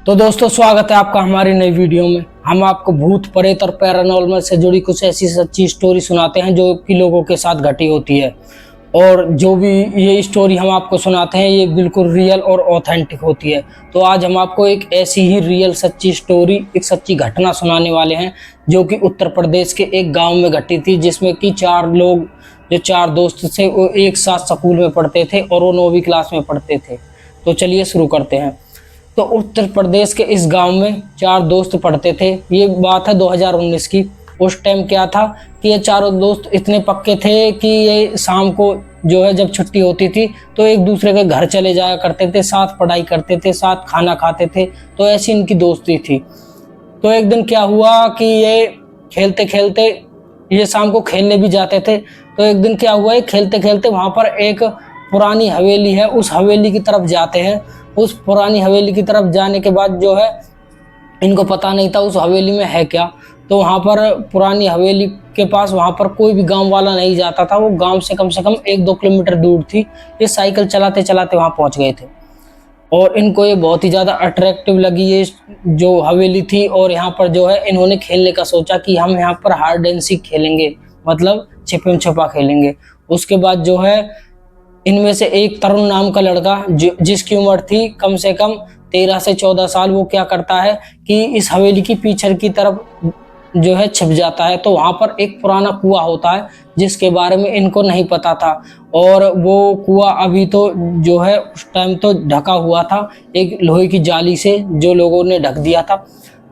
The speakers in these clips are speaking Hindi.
तो दोस्तों स्वागत है आपका हमारी नई वीडियो में। हम आपको भूत प्रेत और पैरानॉर्मल से जुड़ी कुछ ऐसी सच्ची स्टोरी सुनाते हैं जो कि लोगों के साथ घटी होती है। और जो भी ये स्टोरी हम आपको सुनाते हैं ये बिल्कुल रियल और ऑथेंटिक होती है। तो आज हम आपको एक ऐसी ही रियल सच्ची स्टोरी, एक सच्ची घटना सुनाने वाले हैं जो कि उत्तर प्रदेश के एक गाँव में घटी थी, जिसमें कि चार दोस्त थे, वो एक साथ स्कूल में पढ़ते थे और वो 9वीं क्लास में पढ़ते थे। तो चलिए शुरू करते हैं। तो उत्तर प्रदेश के इस गांव में 4 दोस्त पढ़ते थे। ये बात है 2019 की। उस टाइम क्या था कि ये चारों दोस्त इतने पक्के थे कि ये शाम को जो है जब छुट्टी होती थी तो एक दूसरे के घर चले जाया करते थे, साथ पढ़ाई करते थे, साथ खाना खाते थे। तो ऐसी इनकी दोस्ती थी। तो एक दिन क्या हुआ कि ये खेलते खेलते, ये शाम को खेलने भी जाते थे। तो एक दिन क्या हुआ, ये खेलते खेलते वहाँ पर एक पुरानी हवेली है, उस हवेली की तरफ जाते हैं। उस पुरानी हवेली की तरफ जाने के बाद जो है इनको पता नहीं था उस हवेली में है क्या। तो वहाँ पर पुरानी हवेली के पास वहाँ पर कोई भी गांव वाला नहीं जाता था। वो गांव से कम 1-2 किलोमीटर दूर थी। ये साइकिल चलाते चलाते वहाँ पहुँच गए थे और इनको ये बहुत ही ज़्यादा अट्रैक्टिव लगी ये जो हवेली थी। और यहाँ पर जो है इन्होंने खेलने का सोचा कि हम यहाँ पर हाइड एंड सीक खेलेंगे, मतलब छिपम छुपा खेलेंगे। उसके बाद जो है इनमें से एक तरुण नाम का लड़का जिसकी उम्र थी कम से कम 13 से 14 साल, वो क्या करता है कि इस हवेली की पीछे की तरफ जो है छिप जाता है। तो वहाँ पर एक पुराना कुआं होता है जिसके बारे में इनको नहीं पता था। और वो कुआं अभी तो जो है उस टाइम तो ढका हुआ था एक लोहे की जाली से, जो लोगों ने ढक दिया था।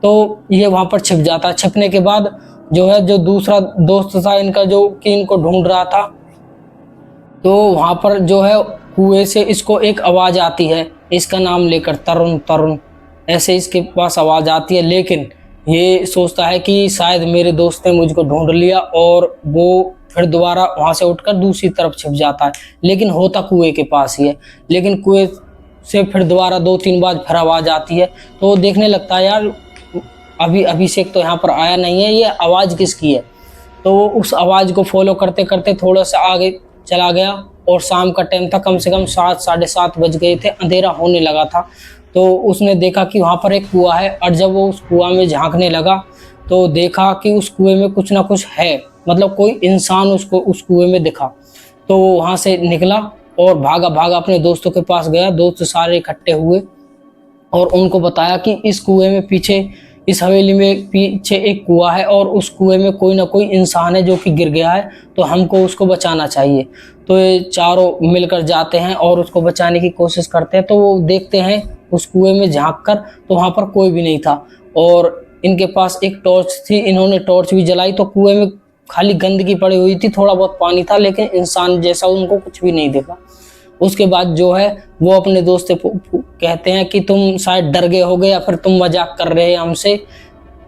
तो ये वहाँ पर छिप जाता है। छिपने के बाद जो है जो दूसरा दोस्त था इनका, जो कि इनको ढूंढ रहा था, तो वहाँ पर जो है कुएं से इसको एक आवाज़ आती है इसका नाम लेकर, तरुण तरुण ऐसे इसके पास आवाज़ आती है। लेकिन ये सोचता है कि शायद मेरे दोस्त ने मुझको ढूंढ लिया और वो फिर दोबारा वहाँ से उठकर दूसरी तरफ छिप जाता है। लेकिन होता कुएं के पास ही है। लेकिन कुएं से फिर दोबारा 2-3 बार फिर आवाज़ आती है। तो वो देखने लगता है यार अभी अभिषेक तो यहाँ पर आया नहीं है, ये आवाज़ किसकी है। तो वो उस आवाज़ को फॉलो करते करते थोड़ा सा आगे चला गया और शाम का टाइम था, कम से कम 7 साढ़े 7 बज गए थे, अंधेरा होने लगा था। तो उसने देखा कि वहाँ पर एक कुआं है और जब वो उस कुआं में झांकने लगा तो देखा कि उस कुएं में कुछ ना कुछ है, मतलब कोई इंसान उसको उस कुएं में दिखा। तो वो वहाँ से निकला और भागा भागा अपने दोस्तों के पास गया। दोस्त सारे इकट्ठे हुए और उनको बताया कि इस कुएं में पीछे, इस हवेली में पीछे एक कुआं है और उस कुएं में कोई ना कोई इंसान है जो कि गिर गया है, तो हमको उसको बचाना चाहिए। तो ये चारों मिलकर जाते हैं और उसको बचाने की कोशिश करते हैं। तो वो देखते हैं उस कुएं में झांक कर, तो वहाँ पर कोई भी नहीं था और इनके पास एक टॉर्च थी। इन्होंने टॉर्च भी जलाई तो कुएं में खाली गंदगी पड़ी हुई थी, थोड़ा बहुत पानी था, लेकिन इंसान जैसा उनको कुछ भी नहीं दिखा। उसके बाद जो है वो अपने दोस्त से कहते हैं कि तुम शायद डर गए होगे या फिर तुम मजाक कर रहे हैं हमसे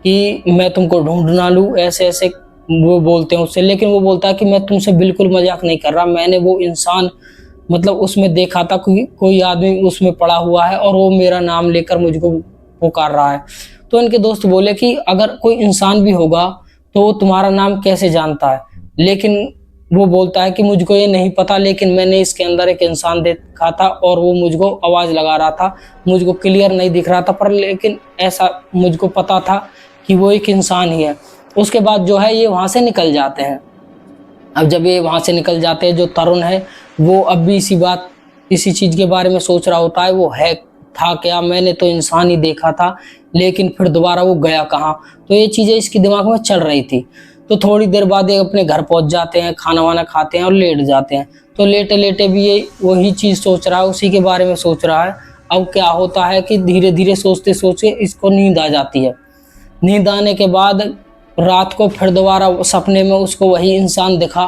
कि मैं तुमको ढूंढ ना लूँ, ऐसे ऐसे वो बोलते हैं उससे। लेकिन वो बोलता है कि मैं तुमसे बिल्कुल मजाक नहीं कर रहा, मैंने वो इंसान मतलब उसमें देखा था, कोई आदमी उसमें पड़ा हुआ है और वो मेरा नाम लेकर मुझको पुकार रहा है। तो इनके दोस्त बोले कि अगर कोई इंसान भी होगा तो वो तुम्हारा नाम कैसे जानता है। लेकिन वो बोलता है कि मुझको ये नहीं पता, लेकिन मैंने इसके अंदर एक इंसान देखा था और वो मुझको आवाज़ लगा रहा था। मुझको क्लियर नहीं दिख रहा था पर लेकिन ऐसा मुझको पता था कि वो एक इंसान ही है। उसके बाद जो है ये वहाँ से निकल जाते हैं। अब जब ये वहाँ से निकल जाते हैं, जो तरुण है वो अब भी इसी चीज़ के बारे में सोच रहा होता है, वो है था क्या, मैंने तो इंसान ही देखा था, लेकिन फिर दोबारा वो गया कहाँ। तो ये चीज़ें इसके दिमाग में चल रही थी। तो थोड़ी देर बाद ये अपने घर पहुंच जाते हैं, खाना वाना खाते हैं और लेट जाते हैं। तो लेटे लेटे भी ये वही चीज़ सोच रहा है, उसी के बारे में सोच रहा है। अब क्या होता है कि धीरे धीरे सोचते सोचते इसको नींद आ जाती है। नींद आने के बाद रात को फिर दोबारा सपने में उसको वही इंसान दिखा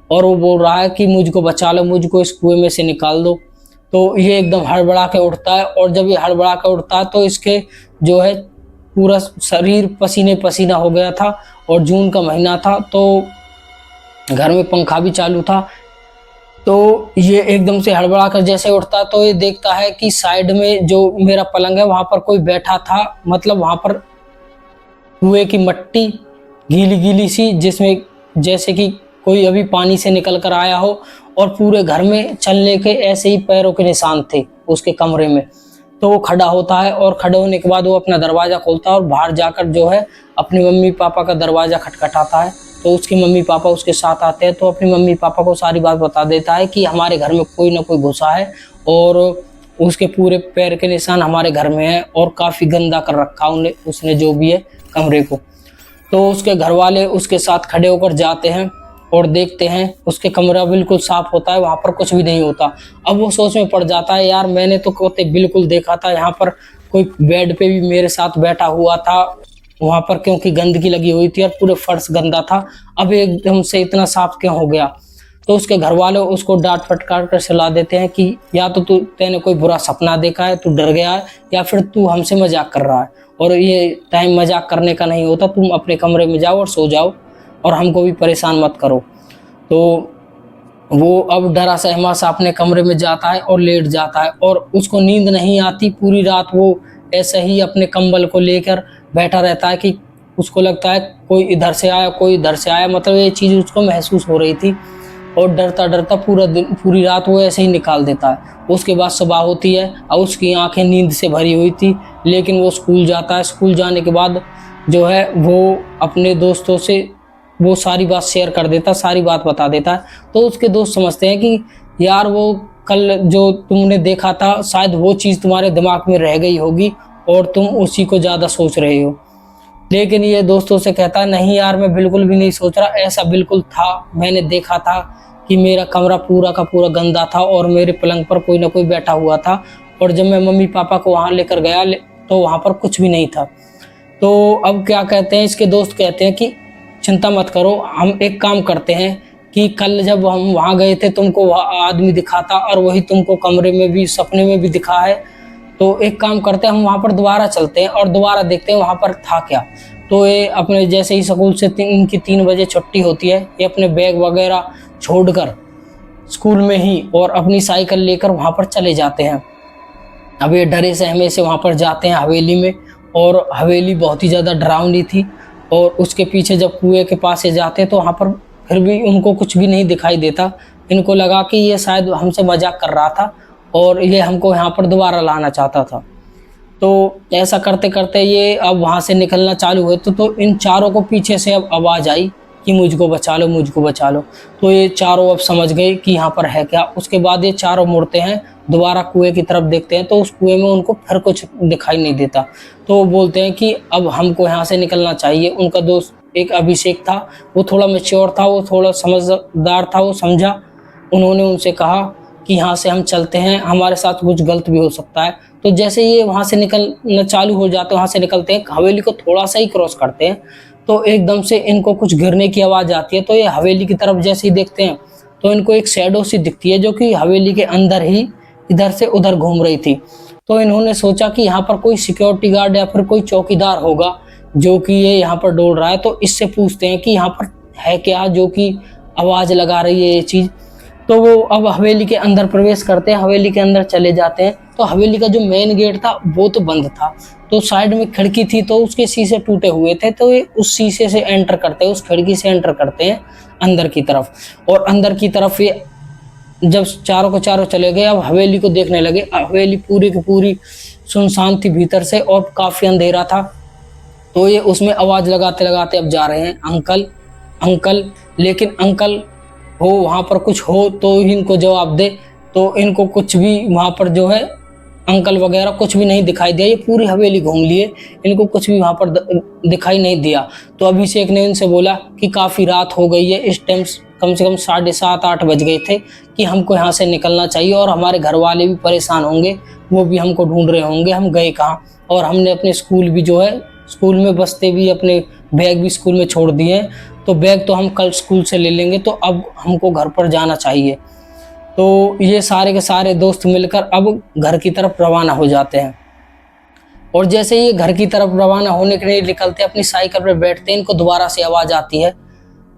और वो बोल रहा है कि मुझको बचा लो, मुझको इस कुएं में से निकाल दो। तो ये एकदम हड़बड़ा के उठता है और जब ये हड़बड़ा के उठता है तो इसके जो है पूरा शरीर पसीने पसीना हो गया था और जून का महीना था, तो घर में पंखा भी चालू था। तो ये एकदम से हड़बड़ा कर जैसे उठता तो ये देखता है कि साइड में जो मेरा पलंग है वहाँ पर कोई बैठा था, मतलब वहाँ पर कुएं की मट्टी गीली गीली सी, जिसमें जैसे कि कोई अभी पानी से निकल कर आया हो, और पूरे घर में चलने के ऐसे ही पैरों के निशान थे उसके कमरे में। तो वो खड़ा होता है और खड़े होने के बाद वो अपना दरवाज़ा खोलता है और बाहर जाकर जो है अपने मम्मी पापा का दरवाज़ा खटखटाता है। तो उसके मम्मी पापा उसके साथ आते हैं, तो अपने मम्मी पापा को सारी बात बता देता है कि हमारे घर में कोई ना कोई घुसा है और उसके पूरे पैर के निशान हमारे घर में है और काफ़ी गंदा कर रखा उसने जो भी है कमरे को। तो उसके घर वाले उसके साथ खड़े होकर जाते हैं और देखते हैं उसके कमरा बिल्कुल साफ होता है, वहाँ पर कुछ भी नहीं होता। अब वो सोच में पड़ जाता है, यार मैंने तो कोते बिल्कुल देखा था, यहाँ पर कोई बेड पे भी मेरे साथ बैठा हुआ था वहाँ पर, क्योंकि गंदगी लगी हुई थी और पूरे फर्श गंदा था, अब एकदम से इतना साफ क्यों हो गया। तो उसके घर वाले उसको डांट फटकार कर सलाह देते हैं कि या तो तूने कोई बुरा सपना देखा है, तू डर गया है, या फिर तू हमसे मजाक कर रहा है और ये टाइम मजाक करने का नहीं होता, तुम अपने कमरे में जाओ और सो जाओ और हमको भी परेशान मत करो। तो वो अब डरा सहमा सा अपने कमरे में जाता है और लेट जाता है और उसको नींद नहीं आती। पूरी रात वो ऐसे ही अपने कंबल को लेकर बैठा रहता है कि उसको लगता है कोई इधर से आया, कोई इधर से आया, मतलब ये चीज़ उसको महसूस हो रही थी और डरता डरता पूरी रात वो ऐसे ही निकाल देता है। उसके बाद सुबह होती है और उसकी आंखें नींद से भरी हुई थी, लेकिन वो स्कूल जाता है। स्कूल जाने के बाद जो है वो अपने दोस्तों से वो सारी बात शेयर कर देता, सारी बात बता देता है। तो उसके दोस्त समझते हैं कि यार वो कल जो तुमने देखा था शायद वो चीज़ तुम्हारे दिमाग में रह गई होगी और तुम उसी को ज़्यादा सोच रहे हो। लेकिन ये दोस्तों से कहता है, नहीं यार मैं बिल्कुल भी नहीं सोच रहा, ऐसा बिल्कुल था, मैंने देखा था कि मेरा कमरा पूरा का पूरा गंदा था और मेरे पलंग पर कोई ना कोई बैठा हुआ था और जब मैं मम्मी पापा को वहाँ लेकर गया तो वहाँ पर कुछ भी नहीं था। तो अब क्या कहते हैं, इसके दोस्त कहते हैं कि चिंता मत करो, हम एक काम करते हैं कि कल जब हम वहाँ गए थे तुमको वहाँ आदमी दिखा था और वही तुमको कमरे में भी सपने में भी दिखा है, तो एक काम करते हैं हम वहाँ पर दोबारा चलते हैं और दोबारा देखते हैं वहाँ पर था क्या। तो ये अपने जैसे ही स्कूल से इनकी 3 बजे छुट्टी होती है, ये अपने बैग वगैरह छोड़कर स्कूल में ही और अपनी साइकिल लेकर वहाँ पर चले जाते हैं। अब ये डरे सहमे से वहाँ पर जाते हैं हवेली में और हवेली बहुत ही ज़्यादा डरावनी थी और उसके पीछे जब कुएं के पास से जाते हैं तो वहाँ पर फिर भी उनको कुछ भी नहीं दिखाई देता। इनको लगा कि ये शायद हमसे मजाक कर रहा था और ये हमको यहाँ पर दोबारा लाना चाहता था। तो ऐसा करते करते ये अब वहाँ से निकलना चालू हुए तो इन चारों को पीछे से अब आवाज़ आई कि मुझको बचा लो, मुझको बचा लो। तो ये चारों अब समझ गए कि यहाँ पर है क्या। उसके बाद ये चारों मुड़ते हैं, दोबारा कुएं की तरफ देखते हैं तो उस कुएं में उनको फिर कुछ दिखाई नहीं देता। तो वो बोलते हैं कि अब हमको यहाँ से निकलना चाहिए। उनका दोस्त एक अभिषेक था, वो थोड़ा मैच्योर था, वो थोड़ा समझदार था, वो समझा। उन्होंने उनसे कहा कि यहाँ से हम चलते हैं, हमारे साथ कुछ गलत भी हो सकता है। तो जैसे ये वहाँ से निकलना चालू हो जाते हैं, वहाँ से निकलते हैं, हवेली को थोड़ा सा ही क्रॉस करते हैं तो एकदम से इनको कुछ गिरने की आवाज़ आती है। तो ये हवेली की तरफ जैसे ही देखते हैं तो इनको एक शैडो सी दिखती है जो कि हवेली के अंदर ही इधर से उधर घूम रही थी। तो इन्होंने सोचा कि यहाँ पर कोई सिक्योरिटी गार्ड या फिर कोई चौकीदार होगा जो कि ये यहाँ पर डोल रहा है। तो इससे पूछते हैं कि यहाँ पर है क्या जो कि आवाज़ लगा रही है ये चीज़। तो वो अब हवेली के अंदर प्रवेश करते हैं, हवेली के अंदर चले जाते हैं। तो हवेली का जो मेन गेट था वो तो बंद था, तो साइड में खिड़की थी तो उसके शीशे टूटे हुए थे। तो ये उस शीशे से एंटर करते हैं, उस खिड़की से एंटर करते हैं अंदर की तरफ। और अंदर की तरफ ये जब चारों को चारों चले गए, अब हवेली को देखने लगे। हवेली पूरी की पूरी सुनसान थी भीतर से और काफ़ी अंधेरा था। तो ये उसमें आवाज़ लगाते लगाते अब जा रहे हैं, अंकल अंकल। लेकिन अंकल हो वहाँ पर कुछ हो तो इनको जवाब दे। तो इनको कुछ भी वहाँ पर जो है अंकल वगैरह कुछ भी नहीं दिखाई दिया। ये पूरी हवेली घूम लिए, इनको कुछ भी वहाँ पर दिखाई नहीं दिया। तो अभिषेक ने इनसे बोला कि काफ़ी रात हो गई है, इस टाइम कम से कम 7:30-8 बज गए थे कि हमको यहाँ से निकलना चाहिए और हमारे घर वाले भी परेशान होंगे, वो भी हमको ढूंढ रहे होंगे हम गए कहाँ। और हमने अपने स्कूल भी जो है, स्कूल में बस्ते भी, अपने बैग भी स्कूल में छोड़ दिए हैं, तो बैग तो हम कल स्कूल से ले लेंगे, तो अब हमको घर पर जाना चाहिए। तो ये सारे के सारे दोस्त मिलकर अब घर की तरफ रवाना हो जाते हैं। और जैसे ही घर की तरफ रवाना होने के लिए निकलते हैं, अपनी साइकिल पर बैठते हैं, इनको दोबारा से आवाज़ आती है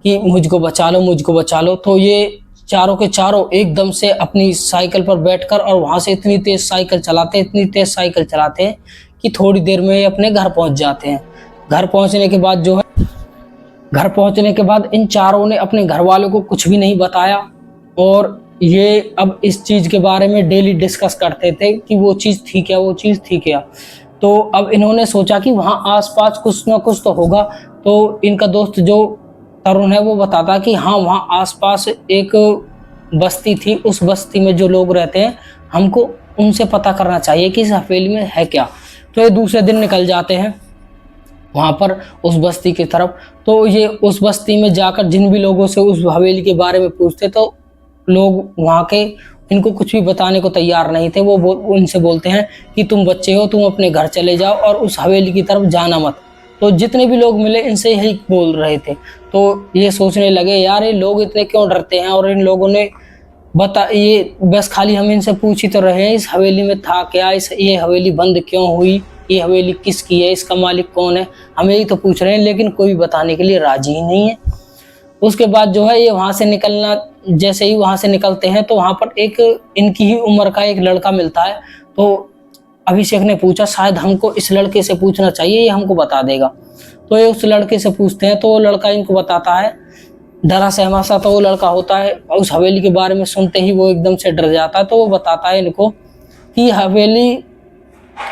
कि मुझको बचा लो, मुझको बचा लो। तो ये चारों के चारों एकदम से अपनी साइकिल पर बैठकर और वहाँ से इतनी तेज़ साइकिल चलाते हैं, इतनी तेज़ साइकिल चलाते हैं कि थोड़ी देर में ये अपने घर पहुँच जाते हैं। घर पहुँचने के बाद जो है, घर पहुँचने के बाद इन चारों ने अपने घर वालों को कुछ भी नहीं बताया और ये अब इस चीज़ के बारे में डेली डिस्कस करते थे कि वो चीज़ थी क्या, वो चीज़ थी क्या। तो अब इन्होंने सोचा कि वहाँ आस-पास कुछ ना कुछ तो होगा। तो इनका दोस्त जो तरुण है वो बताता कि हाँ, वहाँ आस-पास एक बस्ती थी, उस बस्ती में जो लोग रहते हैं, हमको उनसे पता करना चाहिए कि इस हवेली में है क्या। तो ये दूसरे दिन निकल जाते हैं वहाँ पर उस बस्ती की तरफ। तो ये उस बस्ती में जाकर जिन भी लोगों से उस हवेली के बारे में पूछते, तो लोग वहाँ के इनको कुछ भी बताने को तैयार नहीं थे। वो उनसे बोलते हैं कि तुम बच्चे हो, तुम अपने घर चले जाओ और उस हवेली की तरफ जाना मत। तो जितने भी लोग मिले इनसे यही बोल रहे थे। तो ये सोचने लगे, यार ये लोग इतने क्यों डरते हैं, और इन लोगों ने ये बस खाली हम इनसे पूछ ही तो रहे हैं इस हवेली में था क्या, ये हवेली बंद क्यों हुई, ये हवेली किसकी है, इसका मालिक कौन है, हम यही तो पूछ रहे हैं, लेकिन कोई बताने के लिए राजी ही नहीं है। उसके बाद जो है ये वहाँ से निकलना, जैसे ही वहाँ से निकलते हैं तो वहाँ पर एक इनकी ही उम्र का एक लड़का मिलता है। तो अभिषेक ने पूछा शायद हमको इस लड़के से पूछना चाहिए, ये हमको बता देगा। तो ये उस लड़के से पूछते हैं तो वो लड़का इनको बताता है। डरा सहमा सा तो वो लड़का होता है, उस हवेली के बारे में सुनते ही वो एकदम से डर जाता है। तो वो बताता है इनको कि हवेली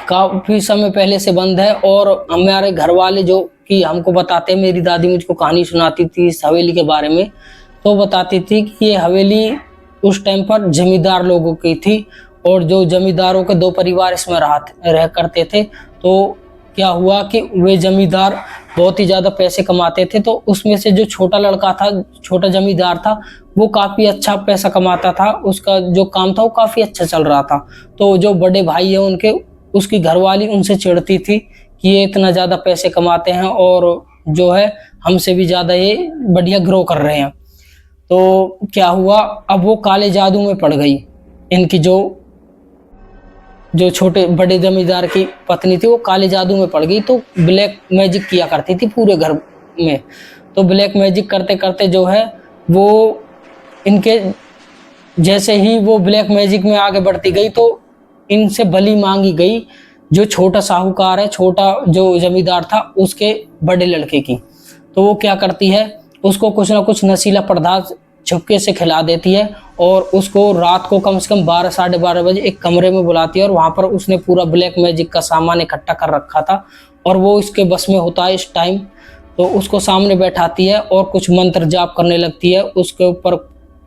काफी समय पहले से बंद है, और हमारे घर वाले जो कि हमको बताते हैं, मेरी दादी मुझको कहानी सुनाती थी इस हवेली के बारे में, तो बताती थी कि ये हवेली उस टाइम पर जमींदार लोगों की थी, और जो जमींदारों के 2 परिवार इसमें रह करते थे। तो क्या हुआ कि वे जमींदार बहुत ही ज़्यादा पैसे कमाते थे, तो उसमें से जो छोटा लड़का था, छोटा जमींदार था, वो काफ़ी अच्छा पैसा कमाता था, उसका जो काम था वो काफ़ी अच्छा चल रहा था। तो जो बड़े भाई है उनके, उसकी घरवाली उनसे चिढ़ती थी कि ये इतना ज़्यादा पैसे कमाते हैं और जो है हमसे भी ज़्यादा ये बढ़िया ग्रो कर रहे हैं। तो क्या हुआ, अब वो काले जादू में पड़ गई। इनकी जो छोटे बड़े जमींदार की पत्नी थी वो काले जादू में पड़ गई। तो ब्लैक मैजिक किया करती थी पूरे घर में। तो ब्लैक मैजिक करते करते जो है वो इनके, जैसे ही वो ब्लैक मैजिक में आगे बढ़ती गई तो इनसे बलि मांगी गई जो छोटा साहूकार है, छोटा जो जमींदार था उसके बड़े लड़के की। तो वो क्या करती है, उसको कुछ ना कुछ नशीला पदार्थ छुपके से खिला देती है, और उसको रात को कम से कम 12 साढ़े 12 बजे एक कमरे में बुलाती है, और वहाँ पर उसने पूरा ब्लैक मैजिक का सामान इकट्ठा कर रखा था और वो इसके बस में होता है इस टाइम। तो उसको सामने बैठाती है और कुछ मंत्र जाप करने लगती है, उसके ऊपर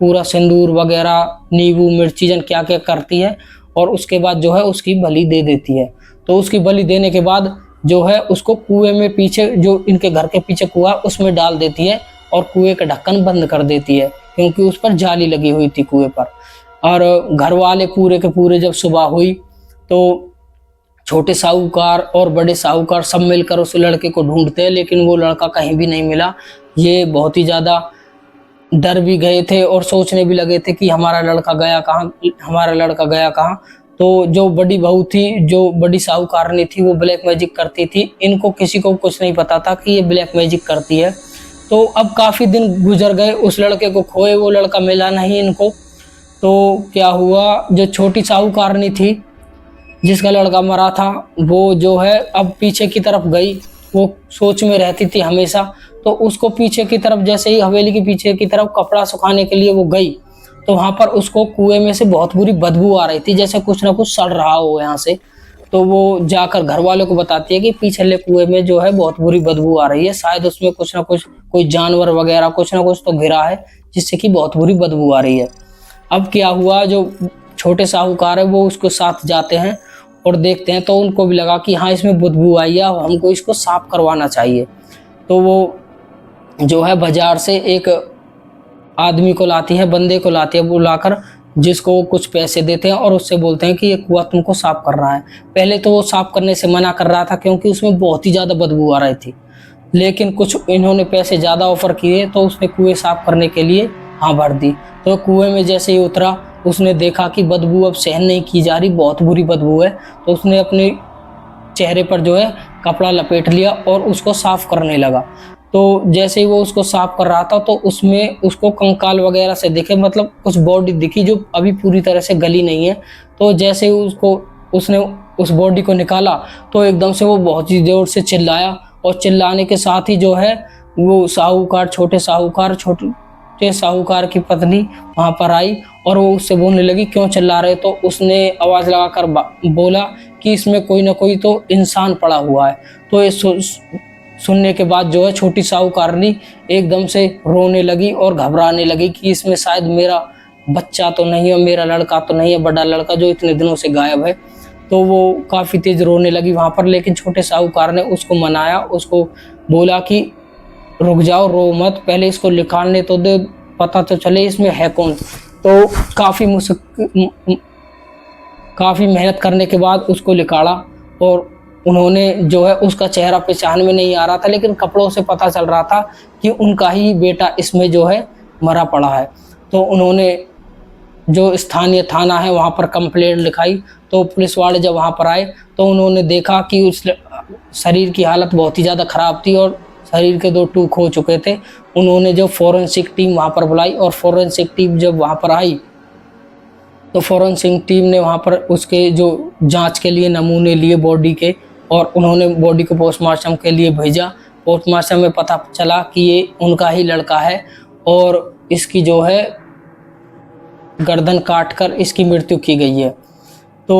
पूरा सिंदूर वगैरह, नींबू मिर्ची जन क्या क्या करती है, और उसके बाद जो है उसकी बलि दे देती है। तो उसकी बलि देने के बाद जो है उसको कुएं में, पीछे जो इनके घर के पीछे कुआं उसमें डाल देती है, और कुएं का ढक्कन बंद कर देती है, क्योंकि उस पर जाली लगी हुई थी कुएं पर। और घर वाले पूरे के पूरे जब सुबह हुई तो छोटे साहूकार और बड़े साहूकार सब मिलकर उस लड़के को ढूंढते हैं, लेकिन वो लड़का कहीं भी नहीं मिला। ये बहुत ही ज़्यादा डर भी गए थे और सोचने भी लगे थे कि हमारा लड़का गया कहाँ, हमारा लड़का गया कहाँ। तो जो बड़ी बहू थी, जो बड़ी साहूकारनी थी, वो ब्लैक मैजिक करती थी। इनको किसी को कुछ नहीं पता था कि ये ब्लैक मैजिक करती है। तो अब काफ़ी दिन गुजर गए, उस लड़के को खोए, वो लड़का मिला नहीं इनको। तो क्या हुआ, जो छोटी साहूकारनी थी जिसका लड़का मरा था, वो जो है अब पीछे की तरफ गई। वो सोच में रहती थी हमेशा। तो उसको पीछे की तरफ, जैसे ही हवेली के पीछे की तरफ कपड़ा सुखाने के लिए वो गई, तो वहाँ पर उसको कुएं में से बहुत बुरी बदबू आ रही थी, जैसे कुछ ना कुछ सड़ रहा हो यहाँ से। तो वो जाकर घर वालों को बताती है कि पीछे कुएं में जो है बहुत बुरी बदबू आ रही है, शायद उसमें कुछ ना कुछ कोई जानवर वगैरह कुछ ना कुछ तो गिरा है, जिससे कि बहुत बुरी बदबू आ रही है। अब क्या हुआ, जो छोटे साहूकार है वो उसको साथ जाते हैं और देखते हैं, तो उनको भी लगा कि हाँ इसमें बदबू आई है, हमको इसको साफ करवाना चाहिए। तो वो जो है बाजार से एक आदमी को लाती है, बंदे को लाती है बुलाकर, जिसको वो कुछ पैसे देते हैं और उससे बोलते हैं कि ये कुआं तुमको साफ कर रहा है। पहले तो वो साफ करने से मना कर रहा था क्योंकि उसमें बहुत ही ज़्यादा बदबू आ रही थी, लेकिन कुछ इन्होंने पैसे ज़्यादा ऑफर किए तो उसने कुएं साफ करने के लिए हाँ भर दी। तो कुएं में जैसे ही उतरा, उसने देखा कि बदबू अब सहन नहीं की जा रही, बहुत बुरी बदबू है। तो उसने अपने चेहरे पर जो है कपड़ा लपेट लिया और उसको साफ करने लगा। तो जैसे ही वो उसको साफ कर रहा था तो उसमें उसको कंकाल वगैरह से दिखे, मतलब कुछ बॉडी दिखी जो अभी पूरी तरह से गली नहीं है। तो जैसे ही उसने उस बॉडी को निकाला तो एकदम से वो बहुत ही जोर से चिल्लाया, और चिल्लाने के साथ ही जो है वो साहूकार, छोटे साहूकार की पत्नी वहाँ पर आई और वो उससे बोलने लगी क्यों चिल्ला रहे, तो उसने आवाज़ लगाकर बोला कि इसमें कोई ना कोई तो इंसान पड़ा हुआ है। तो ये सुनने के बाद जो है छोटी साहूकारनी एकदम से रोने लगी और घबराने लगी कि इसमें शायद मेरा बच्चा तो नहीं है, मेरा लड़का तो नहीं है, बड़ा लड़का जो इतने दिनों से गायब है। तो वो काफ़ी तेज रोने लगी वहाँ पर, लेकिन छोटे साहूकार ने उसको मनाया, उसको बोला कि रुक जाओ, रो मत, पहले इसको निकालने तो दे, पता तो चले इसमें है कौन। तो काफ़ी मेहनत करने के बाद उसको निकाला और उन्होंने जो है उसका चेहरा पहचान में नहीं आ रहा था, लेकिन कपड़ों से पता चल रहा था कि उनका ही बेटा इसमें जो है मरा पड़ा है। तो उन्होंने जो स्थानीय थाना है वहाँ पर कंप्लेंट लिखाई। तो पुलिस वाले जब वहाँ पर आए तो उन्होंने देखा कि उस शरीर की हालत बहुत ही ज़्यादा ख़राब थी और शरीर के 2 टूक हो चुके थे। उन्होंने जो फोरेंसिक टीम वहाँ पर बुलाई और फोरेंसिक टीम जब वहाँ पर आई तो फोरेंसिक टीम ने वहाँ पर उसके जो जांच के लिए नमूने लिए बॉडी के, और उन्होंने बॉडी को पोस्टमार्टम के लिए भेजा। पोस्टमार्टम में पता चला कि ये उनका ही लड़का है और इसकी जो है गर्दन काटकर इसकी मृत्यु की गई है। तो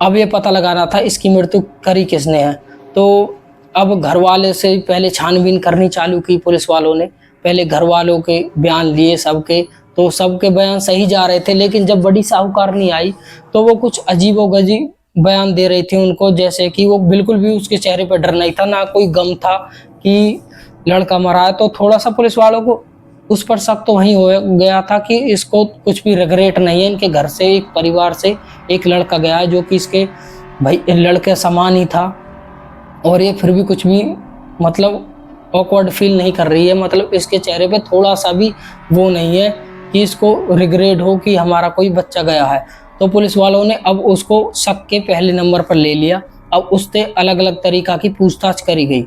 अब ये पता लगाना था इसकी मृत्यु करी किसने है। तो अब घर वाले से पहले छानबीन करनी चालू की पुलिस वालों ने। पहले घर वालों के बयान लिए सबके, तो सबके बयान सही जा रहे थे, लेकिन जब बड़ी साहूकारनी आई तो वो कुछ अजीबोगरीब बयान दे रही थी उनको, जैसे कि वो बिल्कुल भी उसके चेहरे पर डर नहीं था, ना कोई गम था कि लड़का मरा है। तो थोड़ा सा पुलिस वालों को उस पर शक तो वहीं हो गया था कि इसको कुछ भी रिग्रेट नहीं है, इनके घर से, एक परिवार से एक लड़का गया है जो कि इसके भाई लड़के समान ही था, और ये फिर भी कुछ भी मतलब ऑकवर्ड फील नहीं कर रही है, मतलब इसके चेहरे पे थोड़ा सा भी वो नहीं है कि इसको रिग्रेट हो कि हमारा कोई बच्चा गया है। तो पुलिस वालों ने अब उसको शक के पहले नंबर पर ले लिया। अब उससे अलग अलग तरीक़ा की पूछताछ करी गई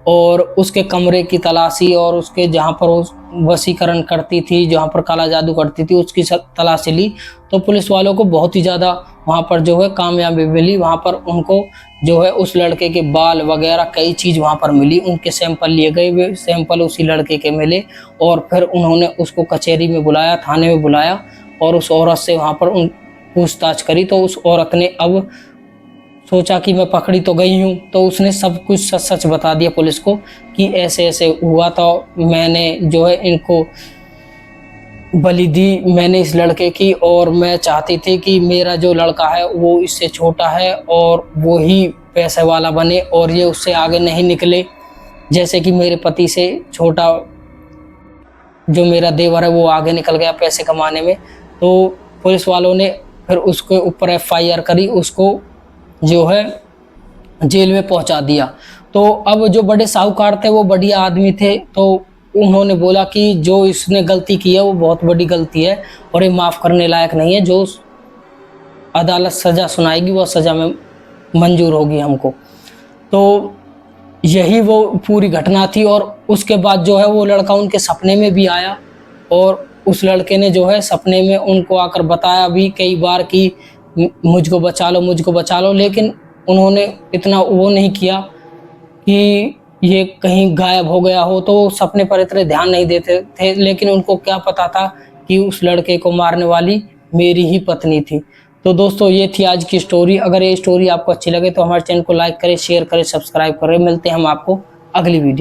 और उसके कमरे की तलाशी और उसके जहाँ पर वो वशीकरण करती थी, जहाँ पर काला जादू करती थी, उसकी तलाशी ली। तो पुलिस वालों को बहुत ही ज़्यादा वहाँ पर जो है कामयाबी मिली। वहाँ पर उनको जो है उस लड़के के बाल वगैरह कई चीज़ वहाँ पर मिली, उनके सैंपल लिए गए, वे सैंपल उसी लड़के के मिले और फिर उन्होंने उसको कचहरी में बुलाया, थाने में बुलाया और उस औरत से वहाँ पर पूछताछ करी। तो उस औरत ने अब सोचा कि मैं पकड़ी तो गई हूँ, तो उसने सब कुछ सच सच बता दिया पुलिस को कि ऐसे ऐसे हुआ था, मैंने जो है इनको बलि दी मैंने इस लड़के की, और मैं चाहती थी कि मेरा जो लड़का है वो इससे छोटा है और वो ही पैसे वाला बने और ये उससे आगे नहीं निकले, जैसे कि मेरे पति से छोटा जो मेरा देवर है वो आगे निकल गया पैसे कमाने में। तो पुलिस वालों ने फिर उसके ऊपर FIR करी, उसको जो है जेल में पहुंचा दिया। तो अब जो बड़े साहूकार थे वो बढ़िया आदमी थे, तो उन्होंने बोला कि जो इसने गलती की है वो बहुत बड़ी गलती है और ये माफ़ करने लायक नहीं है, जो अदालत सज़ा सुनाएगी वो सज़ा में मंजूर होगी हमको। तो यही वो पूरी घटना थी। और उसके बाद जो है वो लड़का उनके सपने में भी आया और उस लड़के ने जो है सपने में उनको आकर बताया भी कई बार कि मुझको बचा लो, मुझको बचा लो, लेकिन उन्होंने इतना वो नहीं किया कि ये कहीं गायब हो गया हो, तो सपने पर इतने ध्यान नहीं देते थे। लेकिन उनको क्या पता था कि उस लड़के को मारने वाली मेरी ही पत्नी थी। तो दोस्तों ये थी आज की स्टोरी। अगर ये स्टोरी आपको अच्छी लगे तो हमारे चैनल को लाइक करें, शेयर करें, सब्सक्राइब करें। मिलते हैं हम आपको अगली वीडियो।